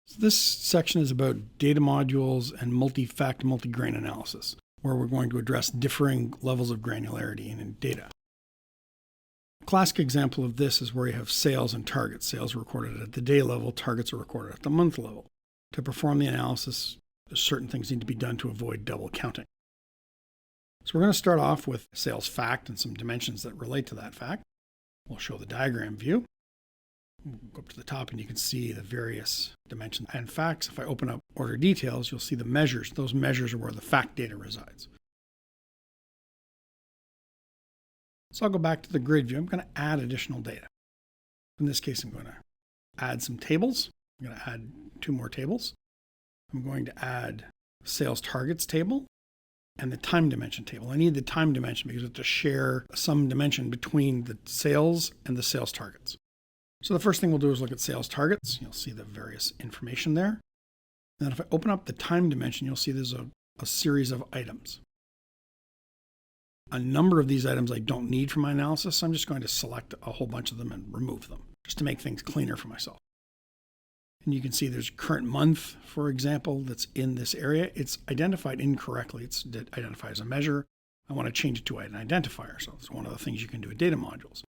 So this section is about data modules and multi-fact, multi-grain analysis, where we're going to address differing levels of granularity in data. A classic example of this is where you have sales and targets. Sales are recorded at the day level, targets are recorded at the month level. To perform the analysis, certain things need to be done to avoid double counting. So we're going to start off with sales fact and some dimensions that relate to that fact. We'll show the diagram view. We'll go up to the top and you can see the various dimensions and facts. If I open up order details, you'll see the measures. Those measures are where the fact data resides. So I'll go back to the grid view. I'm going to add additional data. In this case, I'm going to add some tables. I'm going to add 2 more tables. I'm going to add the sales targets table and the time dimension table. I need the time dimension because we have to share some dimension between the sales and the sales targets. So the first thing we'll do is look at sales targets. You'll see the various information there. And then if I open up the time dimension, you'll see there's a series of items. A number of these items I don't need for my analysis, so I'm just going to select a whole bunch of them and remove them, just to make things cleaner for myself. And you can see there's current month, for example, that's in this area. It's identified incorrectly. It's identified as a measure. I want to change it to an identifier. So it's one of the things you can do with data modules.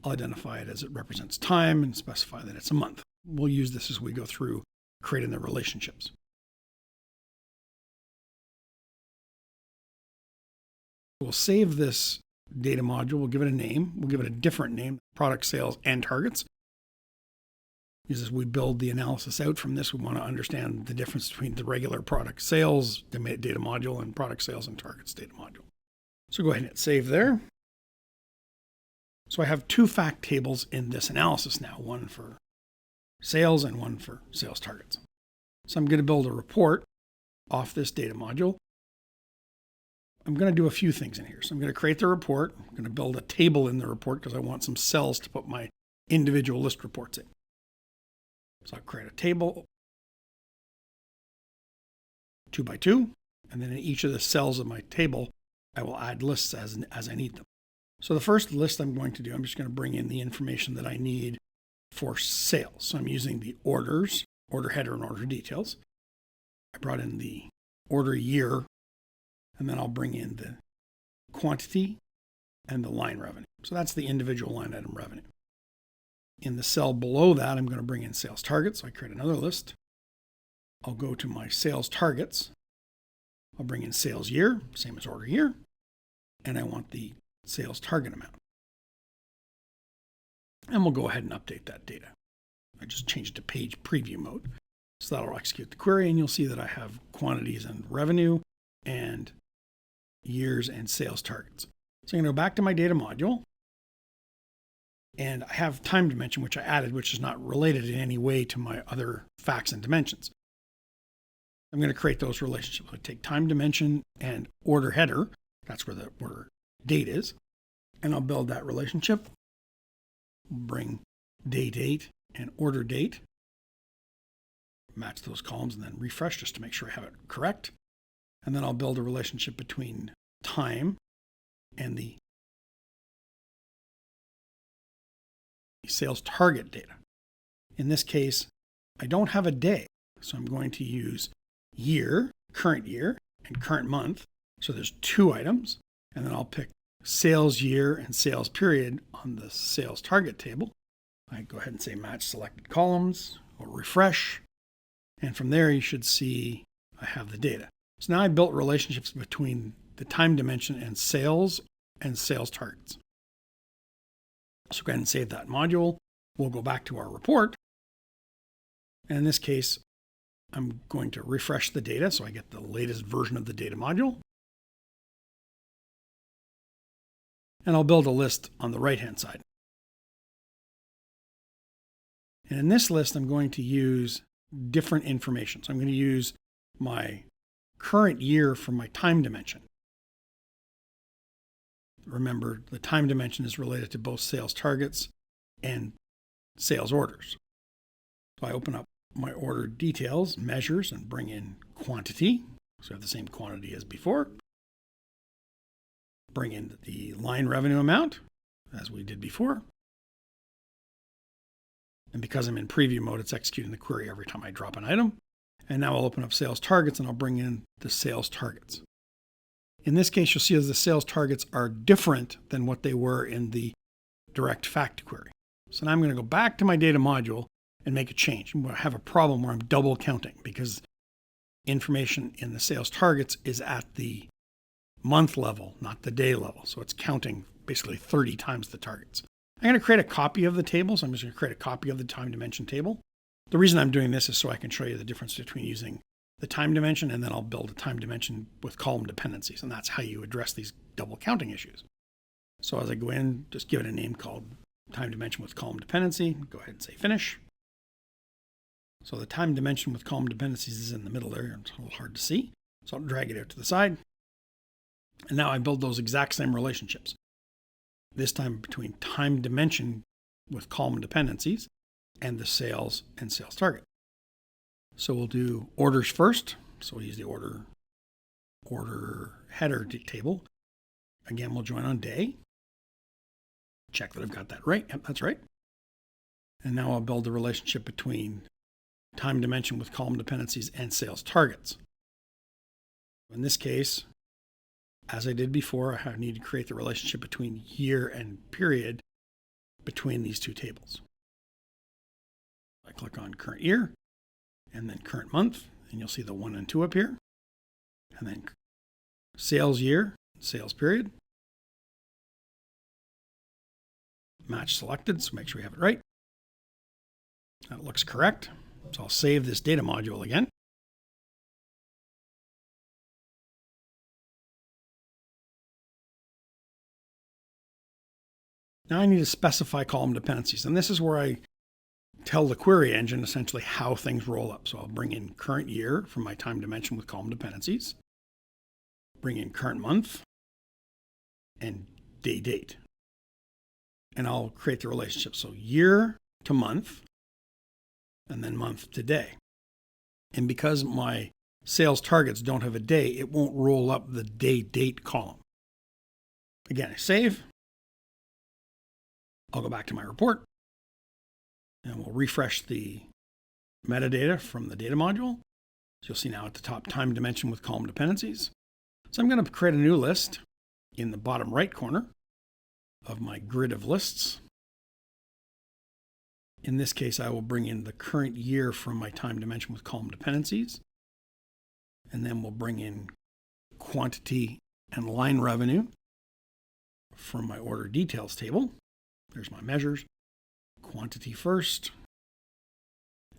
I'll identify it as it represents time and specify that it's a month. We'll use this as we go through creating the relationships. We'll save this data module. We'll give it a name. We'll give it a different name, product sales and targets. Because as we build the analysis out from this, we want to understand the difference between the regular product sales data module and product sales and targets data module. So go ahead and hit save there. So I have 2 fact tables in this analysis now, one for sales and one for sales targets. So I'm going to build a report off this data module. I'm going to do a few things in here. So I'm going to create the report. I'm going to build a table in the report because I want some cells to put my individual list reports in. So I'll create a table 2 by 2, and then in each of the cells of my table, I will add lists as I need them. So the first list I'm going to do, I'm just going to bring in the information that I need for sales. So I'm using the orders, order header and order details. I brought in the order year, and then I'll bring in the quantity and the line revenue. So that's the individual line item revenue. In the cell below that, I'm going to bring in sales targets. So I create another list. I'll go to my sales targets. I'll bring in sales year, same as order year. And I want the sales target amount. And we'll go ahead and update that data. I just changed it to page preview mode. So that'll execute the query, and you'll see that I have quantities and revenue and years and sales targets. So I'm going to go back to my data module. And I have time dimension, which I added, which is not related in any way to my other facts and dimensions. I'm going to create those relationships. I take time dimension and order header. That's where the order date is. And I'll build that relationship. Bring day date and order date. Match those columns and then refresh just to make sure I have it correct. And then I'll build a relationship between time and the sales target data. In this case, I don't have a day, so I'm going to use year, and current month. So there's 2 items, and then I'll pick sales year and sales period on the sales target table. I go ahead and say match selected columns or refresh. And from there, you should see I have the data. So now I built relationships between the time dimension and sales targets. So go ahead and save that module. We'll go back to our report. And in this case, I'm going to refresh the data so I get the latest version of the data module. And I'll build a list on the right-hand side. And in this list, I'm going to use different information. So I'm going to use my current year for my time dimension. Remember, the time dimension is related to both sales targets and sales orders. So I open up my order details, measures, and bring in quantity. So I have the same quantity as before. Bring in the line revenue amount, as we did before. And because I'm in preview mode, it's executing the query every time I drop an item. And now I'll open up sales targets and I'll bring in the sales targets. In this case, you'll see that the sales targets are different than what they were in the direct fact query. So now I'm going to go back to my data module and make a change. I have a problem where I'm double counting because information in the sales targets is at the month level, not the day level. So it's counting basically 30 times the targets. I'm going to create a copy of the table. So I'm just going to create a copy of the time dimension table. The reason I'm doing this is so I can show you the difference between using the time dimension and then I'll build a time dimension with column dependencies. And that's how you address these double counting issues. So as I go in, just give it a name called time dimension with column dependency. Go ahead and say finish. So the time dimension with column dependencies is in the middle there. It's a little hard to see. So I'll drag it out to the side. And now I build those exact same relationships. This time between time dimension with column dependencies and the sales and sales target. So we'll do orders first. So we'll use the order header table. Again, we'll join on day. Check that I've got that right. Yep, that's right. And now I'll build the relationship between time dimension with column dependencies and sales targets. In this case, as I did before, I need to create the relationship between year and period between these two tables. I click on current year and then current month, and you'll see the 1 and 2 up here. And then sales year, sales period. Match selected, so make sure we have it right. That looks correct. So I'll save this data module again. Now I need to specify column dependencies, and this is where I tell the query engine essentially how things roll up. So I'll bring in current year from my time dimension with column dependencies, bring in current month, and day date. And I'll create the relationship. So year to month, and then month to day. And because my sales targets don't have a day, it won't roll up the day date column. Again, I save. I'll go back to my report and we'll refresh the metadata from the data module. So you'll see now at the top, time dimension with column dependencies. So I'm going to create a new list in the bottom right corner of my grid of lists. In this case, I will bring in the current year from my time dimension with column dependencies. And then we'll bring in quantity and line revenue from my order details table. There's my measures. Quantity first,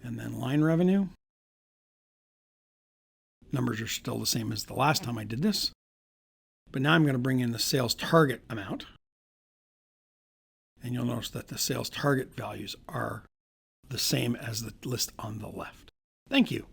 and then line revenue. Numbers are still the same as the last time I did this. But now I'm going to bring in the sales target amount. And you'll notice that the sales target values are the same as the list on the left. Thank you.